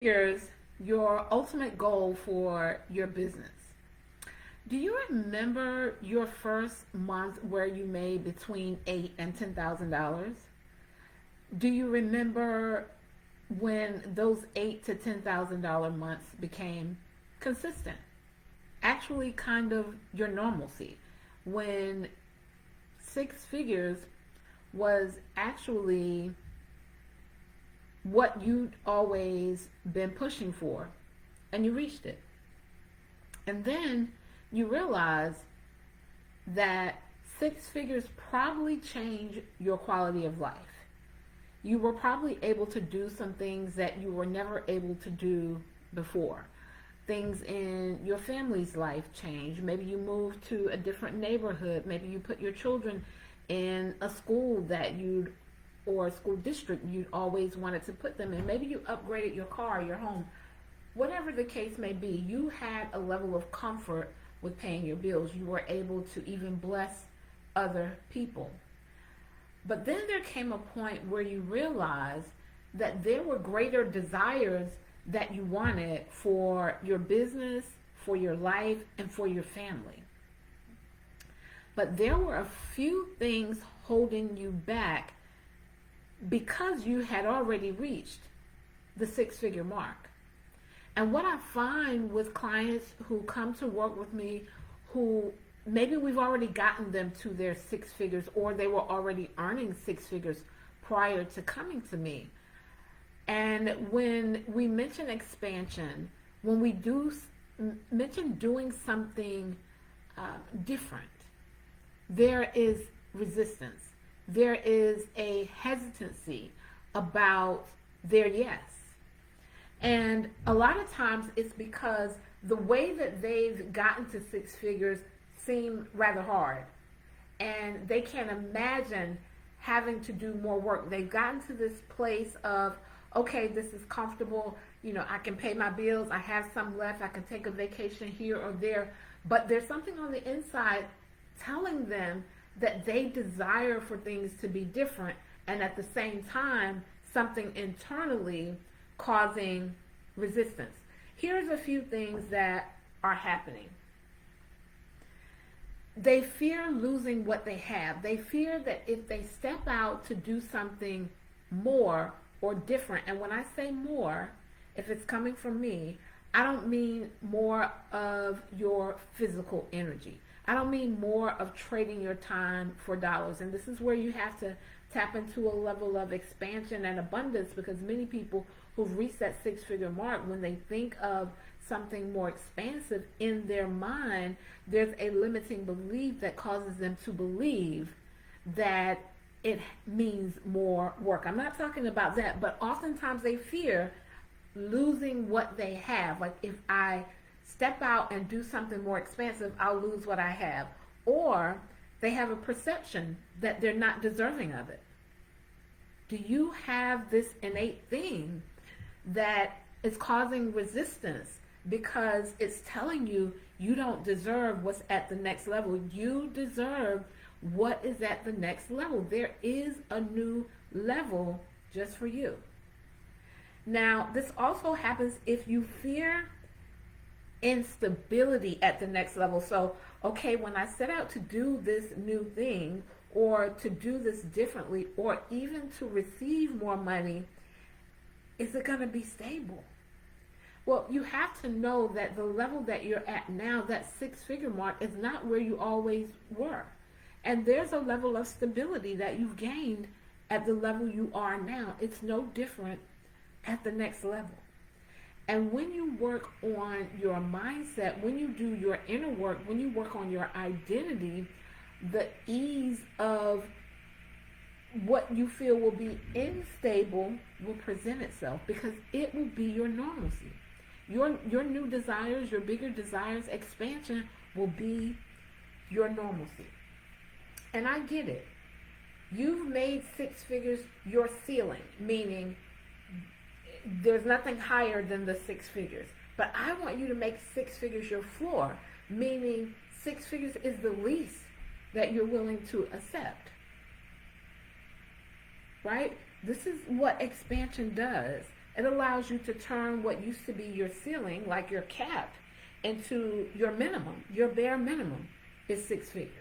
Here's your ultimate goal for your business. Do you remember your first month where you made between $8,000 and $10,000? Do you remember when those $8,000 to $10,000 months became consistent? Actually, kind of your normalcy. When six figures was actually what you'd always been pushing for, and you reached it. And then you realize that six figures probably changed your quality of life. You were probably able to do some things that you were never able to do before. Things in your family's life changed. Maybe you moved to a different neighborhood. Maybe you put your children in a school that you'd or a school district you'd always wanted to put them in. Maybe you upgraded your car, your home. Whatever the case may be, you had a level of comfort with paying your bills. You were able to even bless other people. But then there came a point where you realized that there were greater desires that you wanted for your business, for your life, and for your family. But there were a few things holding you back because you had already reached the six-figure mark. And what I find with clients who come to work with me, who maybe we've already gotten them to their six figures, or they were already earning six figures prior to coming to me. And when we mention expansion, when we do mention doing something different, there is resistance. There is a hesitancy about their yes. And a lot of times it's because the way that they've gotten to six figures seem rather hard. And they can't imagine having to do more work. They've gotten to this place of, okay, this is comfortable. You know, I can pay my bills. I have some left. I can take a vacation here or there. But there's something on the inside telling them that they desire for things to be different, and at the same time, something internally causing resistance. Here's a few things that are happening. They fear losing what they have. They fear that if they step out to do something more or different, and when I say more, if it's coming from me, I don't mean more of your physical energy. I don't mean more of trading your time for dollars. And this is where you have to tap into a level of expansion and abundance, because many people who've reached that six-figure mark, when they think of something more expansive in their mind, there's a limiting belief that causes them to believe that it means more work. I'm not talking about that, but oftentimes they fear losing what they have. Like, if I step out and do something more expansive, I'll lose what I have. Or they have a perception that they're not deserving of it. Do you have this innate thing that is causing resistance because it's telling you you don't deserve what's at the next level? You deserve what is at the next level. There is a new level just for you. Now, this also happens if you fear instability at the next level. So, okay, when I set out to do this new thing, or to do this differently, or even to receive more money, is it going to be stable? Well, you have to know that the level that you're at now, that six-figure mark, is not where you always were. And there's a level of stability that you've gained at the level you are now. It's no different at the next level. And when you work on your mindset, when you do your inner work, when you work on your identity, the ease of what you feel will be unstable will present itself, because it will be your normalcy. Your new desires, your bigger desires, expansion will be your normalcy. And I get it. You've made six figures your ceiling, meaning there's nothing higher than the six figures. But I want you to make six figures your floor, meaning six figures is the least that you're willing to accept. Right? This is what expansion does. It allows you to turn what used to be your ceiling, like your cap, into your minimum. Your bare minimum is six figures.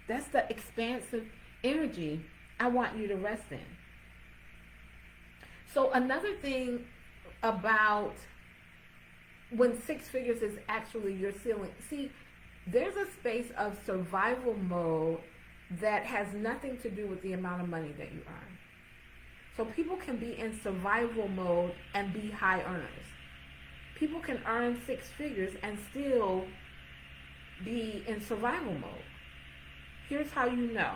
That's the expansive energy I want you to rest in. So another thing about when six figures is actually your ceiling, see, there's a space of survival mode that has nothing to do with the amount of money that you earn. So people can be in survival mode and be high earners. People can earn six figures and still be in survival mode. Here's how you know.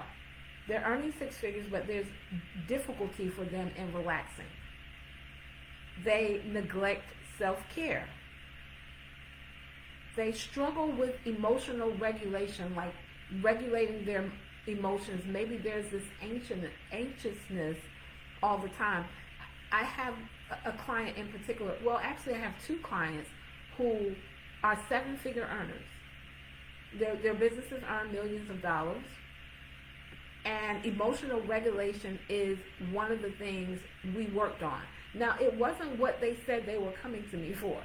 They're earning six figures, but there's difficulty for them in relaxing. They neglect self-care. They struggle with emotional regulation, like regulating their emotions. Maybe there's this anxiousness all the time. I have a client in particular, well, actually I have two clients who are seven-figure earners. Their businesses earn millions of dollars, and emotional regulation is one of the things we worked on. Now, it wasn't what they said they were coming to me for,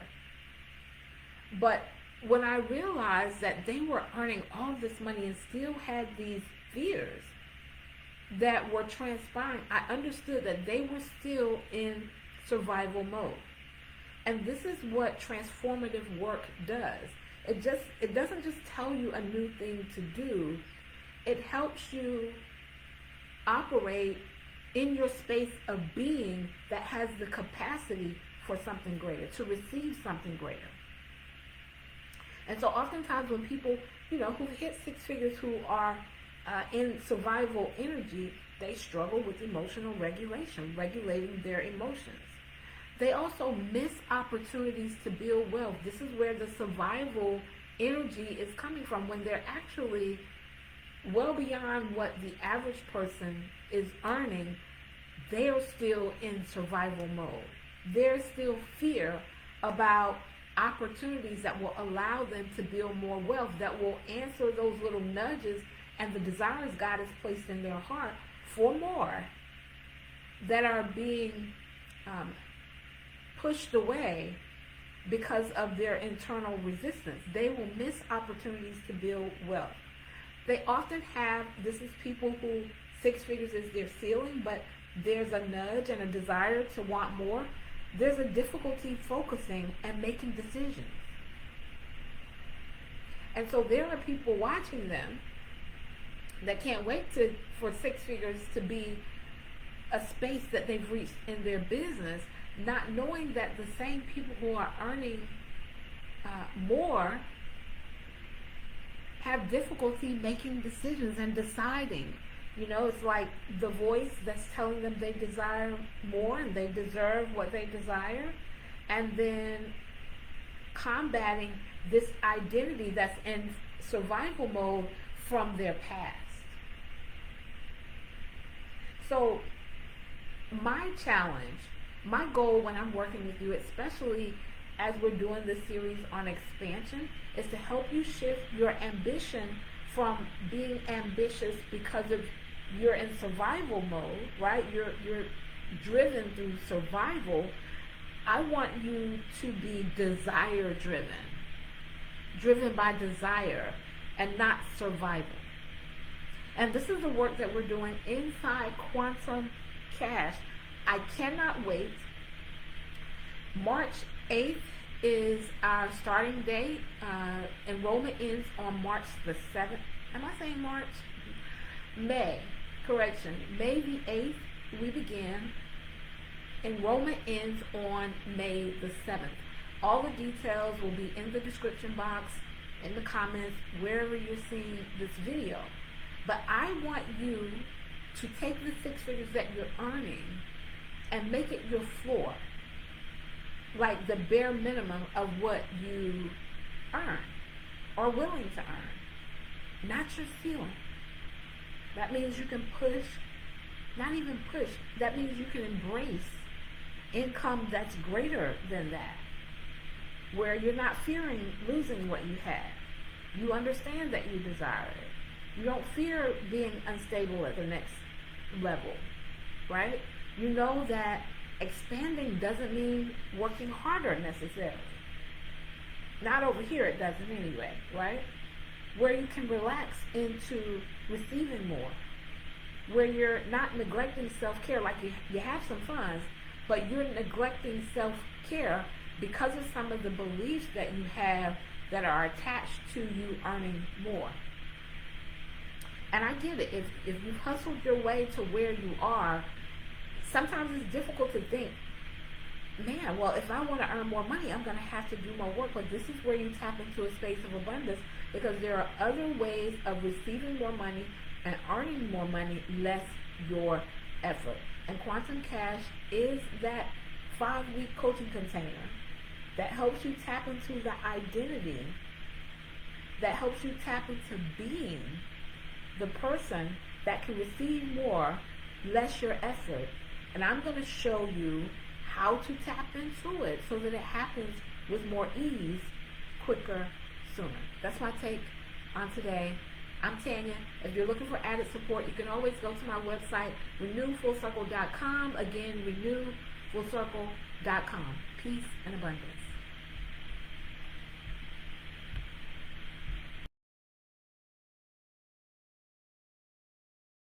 but when I realized that they were earning all this money and still had these fears that were transpiring, I understood that they were still in survival mode. And this is what transformative work does. It doesn't just tell you a new thing to do. It helps you operate in your space of being that has the capacity for something greater, to receive something greater. And so oftentimes when people, who hit six figures, who are in survival energy, they struggle with emotional regulation, regulating their emotions. They also miss opportunities to build wealth. This is where the survival energy is coming from, when they're actually well beyond what the average person is earning. They're still in survival mode. There's still fear about opportunities that will allow them to build more wealth, that will answer those little nudges and the desires God has placed in their heart for more, that are being pushed away because of their internal resistance. They will miss opportunities to build wealth. They often have, this is people who six figures is their ceiling, but there's a nudge and a desire to want more. There's a difficulty focusing and making decisions. And so there are people watching them that can't wait for six figures to be a space that they've reached in their business, not knowing that the same people who are earning more have difficulty making decisions and deciding. It's like the voice that's telling them they desire more and they deserve what they desire, and then combating this identity that's in survival mode from their past. So my challenge, my goal when I'm working with you, especially as we're doing this series on expansion, is to help you shift your ambition from being ambitious because of you're in survival mode, right? You're driven through survival. I want you to be desire driven by desire and not survival. And this is the work that we're doing inside Quantum Cash. I cannot wait. March 8th is our starting date. Enrollment ends on March the 7th. Am I saying March? May the 8th we begin. Enrollment ends on May the 7th. All the details will be in the description box, in the comments, wherever you're seeing this video. But I want you to take the six figures that you're earning and make it your floor, like the bare minimum of what you earn or willing to earn, not your ceiling. That means you can push, not even push, that means you can embrace income that's greater than that, where you're not fearing losing what you have. You understand that you desire it. You don't fear being unstable at the next level, right? You know that expanding doesn't mean working harder necessarily. Not over here, it doesn't anyway, right? Where you can relax into receiving more. Where you're not neglecting self-care, like you have some funds, but you're neglecting self-care because of some of the beliefs that you have that are attached to you earning more. And I get it. If you've hustled your way to where you are, sometimes it's difficult to think, man, well, if I want to earn more money, I'm going to have to do more work. But this is where you tap into a space of abundance, because there are other ways of receiving more money and earning more money, less your effort. And Quantum Cash is that 5-week coaching container that helps you tap into the identity, that helps you tap into being the person that can receive more, less your effort. And I'm going to show you how to tap into it so that it happens with more ease, quicker, sooner. That's my take on today. I'm Tanya. If you're looking for added support, you can always go to my website, renewfullcircle.com. Again, renewfullcircle.com. Peace and abundance.